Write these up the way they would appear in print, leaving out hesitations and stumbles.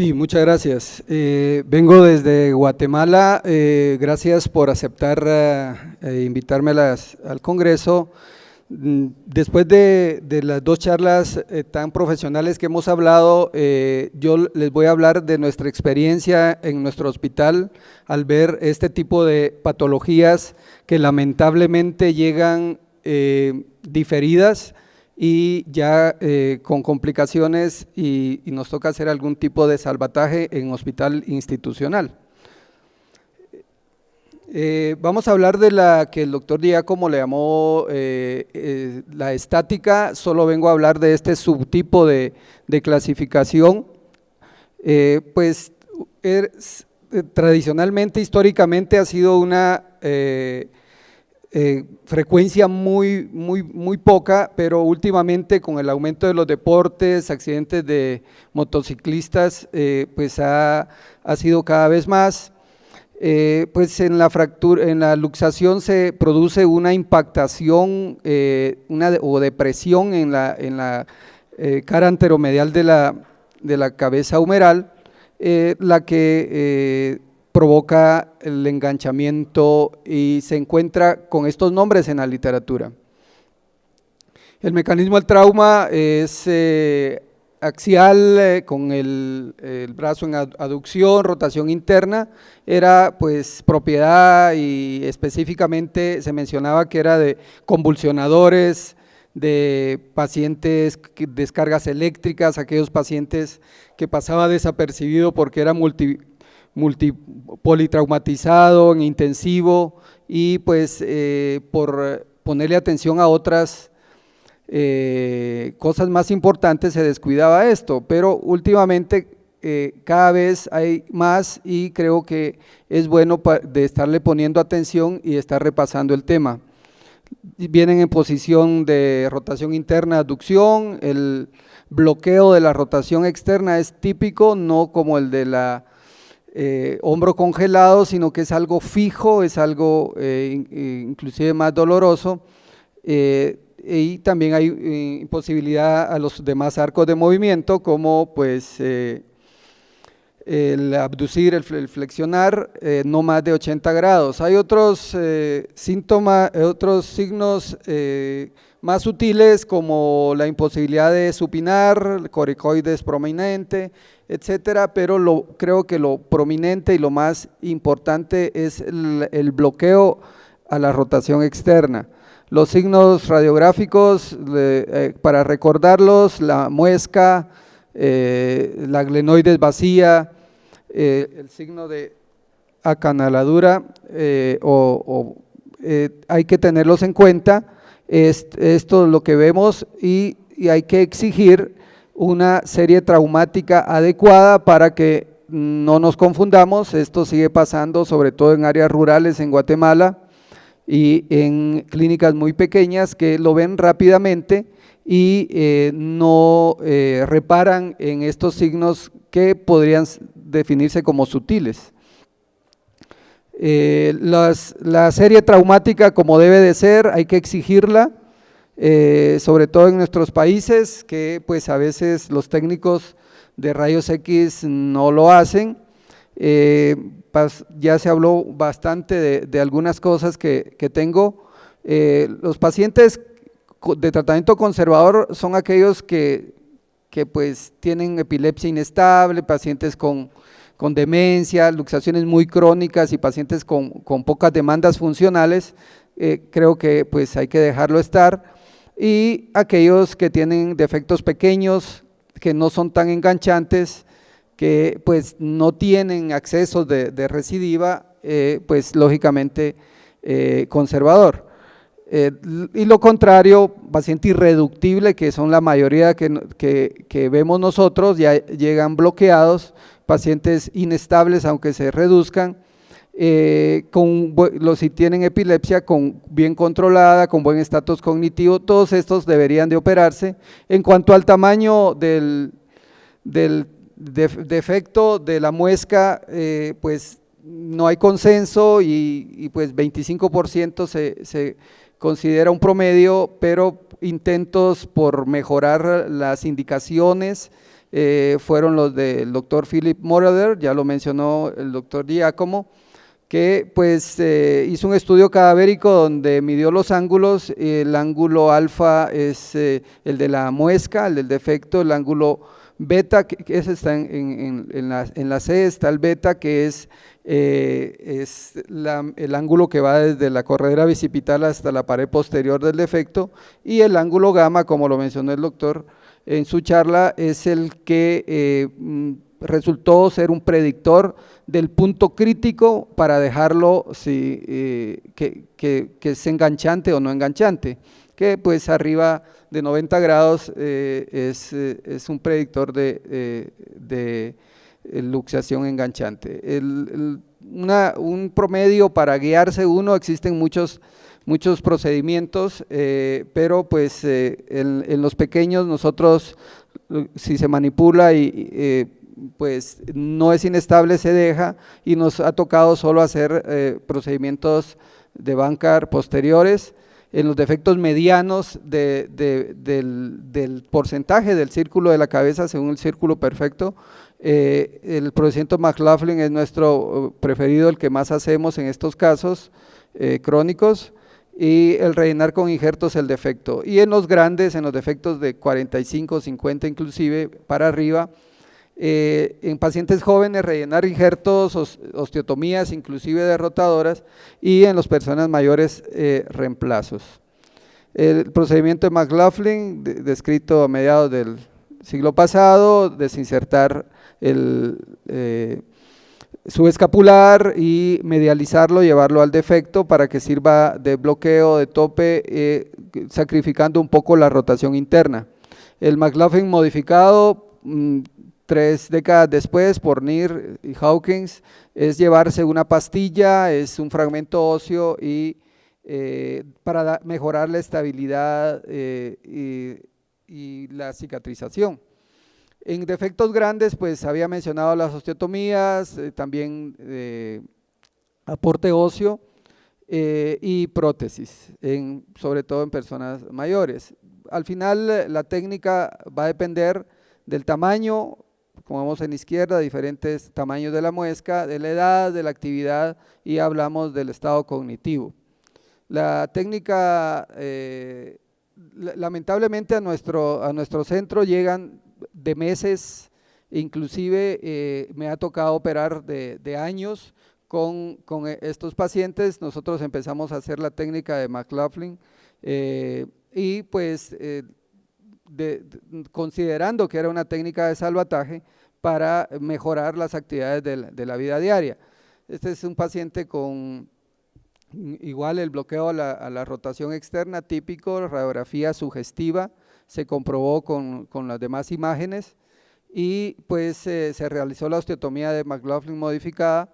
Sí, muchas gracias. Vengo desde Guatemala. Gracias por aceptar invitarme al Congreso. Después de las dos charlas tan profesionales que hemos hablado, yo les voy a hablar de nuestra experiencia en nuestro hospital al ver este tipo de patologías que lamentablemente llegan diferidas y ya con complicaciones y nos toca hacer algún tipo de salvataje en hospital institucional. Vamos a hablar de la que el doctor Giacomo le llamó la estática. Solo vengo a hablar de este subtipo de clasificación. Tradicionalmente, históricamente ha sido una frecuencia muy poca, pero últimamente con el aumento de los deportes, accidentes de motociclistas, pues ha sido cada vez más. Pues en la luxación se produce una impactación o depresión en la cara anteromedial de la cabeza humeral, la que provoca el enganchamiento y se encuentra con estos nombres en la literatura. El mecanismo del trauma es axial, con el brazo en aducción, rotación interna. Era pues propiedad y específicamente se mencionaba que era de convulsionadores, de pacientes, descargas eléctricas, aquellos pacientes que pasaba desapercibido porque era politraumatizado, en intensivo, y pues por ponerle atención a otras cosas más importantes se descuidaba esto, pero últimamente cada vez hay más y creo que es bueno de estarle poniendo atención y estar repasando el tema. Vienen en posición de rotación interna, aducción. El bloqueo de la rotación externa es típico, no como el de la hombro congelado, sino que es algo fijo, es algo inclusive más doloroso. Y también hay imposibilidad a los demás arcos de movimiento, como pues el abducir, el flexionar, no más de 80 grados. Hay otros síntomas, otros signos más sutiles, como la imposibilidad de supinar, coracoides prominente, etcétera, pero creo que lo prominente y lo más importante es el bloqueo a la rotación externa. Los signos radiográficos, para recordarlos: la muesca, la glenoides vacía, el signo de acanaladura, hay que tenerlos en cuenta. Esto es lo que vemos y hay que exigir una serie traumática adecuada para que no nos confundamos. Esto sigue pasando sobre todo en áreas rurales en Guatemala y en clínicas muy pequeñas que lo ven rápidamente y no reparan en estos signos que podrían definirse como sutiles. La serie traumática, como debe de ser, hay que exigirla, sobre todo en nuestros países, que pues a veces los técnicos de rayos X no lo hacen. Ya se habló bastante de algunas cosas que tengo. Los pacientes de tratamiento conservador son aquellos que pues tienen epilepsia inestable, pacientes con demencia, luxaciones muy crónicas y pacientes con pocas demandas funcionales. Creo que pues hay que dejarlo estar, y aquellos que tienen defectos pequeños que no son tan enganchantes, que pues no tienen accesos de recidiva, pues lógicamente conservador. Y lo contrario, paciente irreductible, que son la mayoría que vemos nosotros, ya llegan bloqueados. Pacientes inestables, aunque se reduzcan, si tienen epilepsia bien controlada, con buen estatus cognitivo, todos estos deberían de operarse. En cuanto al tamaño del defecto de la muesca, pues no hay consenso y pues 25% se considera un promedio, pero intentos por mejorar las indicaciones fueron los del doctor Philip Moroder, ya lo mencionó el doctor Giacomo, que pues hizo un estudio cadavérico donde midió los ángulos. El ángulo alfa es el de la muesca, el del defecto. El ángulo beta, que ese está en la C, está el beta, que es el ángulo que va desde la corredera bicipital hasta la pared posterior del defecto, y el ángulo gamma, como lo mencionó el doctor en su charla, es el que resultó ser un predictor del punto crítico para dejarlo que es enganchante o no enganchante, que pues arriba de 90 grados es un predictor de luxación enganchante. Un promedio para guiarse uno, existen muchos procedimientos, pero pues en los pequeños nosotros, si se manipula pues no es inestable, se deja, y nos ha tocado solo hacer procedimientos de Bankart posteriores. En los defectos medianos del porcentaje del círculo de la cabeza según el círculo perfecto, el procedimiento McLaughlin es nuestro preferido, el que más hacemos en estos casos crónicos, y el rellenar con injertos el defecto. Y en los grandes, en los defectos de 45, 50 inclusive para arriba, en pacientes jóvenes rellenar injertos, osteotomías inclusive derrotadoras, y en las personas mayores reemplazos. El procedimiento de McLaughlin, descrito a mediados del siglo pasado, desinsertar el subescapular y medializarlo, llevarlo al defecto para que sirva de bloqueo, de tope, sacrificando un poco la rotación interna. El McLaughlin modificado, 3 décadas después, por Neer y Hawkins, es llevarse una pastilla, es un fragmento óseo, y para mejorar la estabilidad y la cicatrización. En defectos grandes, pues había mencionado las osteotomías, también aporte óseo y prótesis, sobre todo en personas mayores. Al final la técnica va a depender del tamaño, como vemos en la izquierda, diferentes tamaños de la muesca, de la edad, de la actividad, y hablamos del estado cognitivo. La técnica, lamentablemente a nuestro centro llegan de meses, inclusive me ha tocado operar de años con estos pacientes. Nosotros empezamos a hacer la técnica de McLaughlin y pues considerando que era una técnica de salvataje para mejorar las actividades de la vida diaria. Este es un paciente con igual el bloqueo a la rotación externa típico, radiografía sugestiva, se comprobó con las demás imágenes, y pues se realizó la osteotomía de McLaughlin modificada,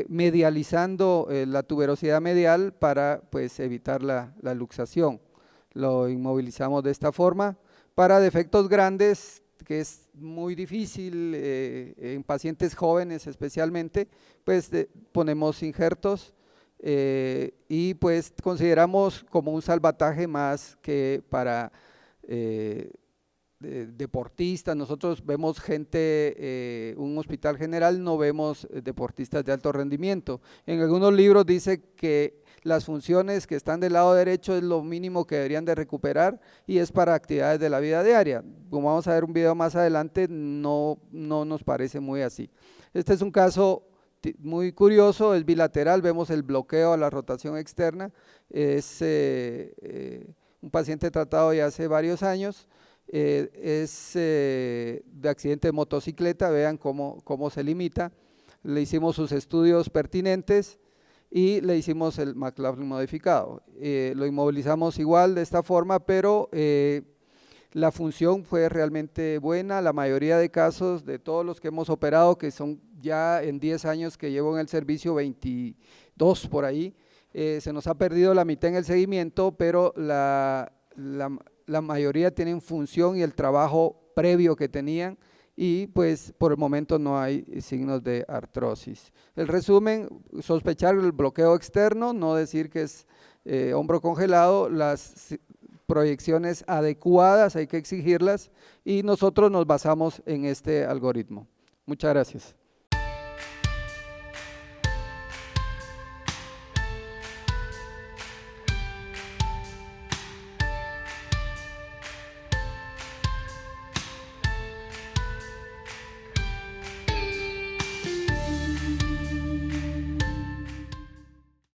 medializando la tuberosidad medial para pues evitar la luxación. Lo inmovilizamos de esta forma. Para defectos grandes, que es muy difícil en pacientes jóvenes especialmente, pues ponemos injertos, y pues consideramos como un salvataje más que para deportistas. Nosotros vemos gente, un hospital general, no vemos deportistas de alto rendimiento. En algunos libros dice que las funciones que están del lado derecho es lo mínimo que deberían de recuperar, y es para actividades de la vida diaria. Como vamos a ver un video más adelante, no nos parece muy así. Este es un caso muy curioso, es bilateral, vemos el bloqueo a la rotación externa, es un paciente tratado ya hace varios años, es de accidente de motocicleta, vean cómo se limita. Le hicimos sus estudios pertinentes y le hicimos el McLaughlin modificado. Lo inmovilizamos igual de esta forma, pero la función fue realmente buena. La mayoría de casos de todos los que hemos operado, que son ya en 10 años que llevo en el servicio, 22 por ahí, se nos ha perdido la mitad en el seguimiento, pero la mayoría tienen función y el trabajo previo que tenían, y pues por el momento no hay signos de artrosis. El resumen: sospechar el bloqueo externo, no decir que es hombro congelado. proyecciones adecuadas, hay que exigirlas y nosotros nos basamos en este algoritmo. Muchas gracias.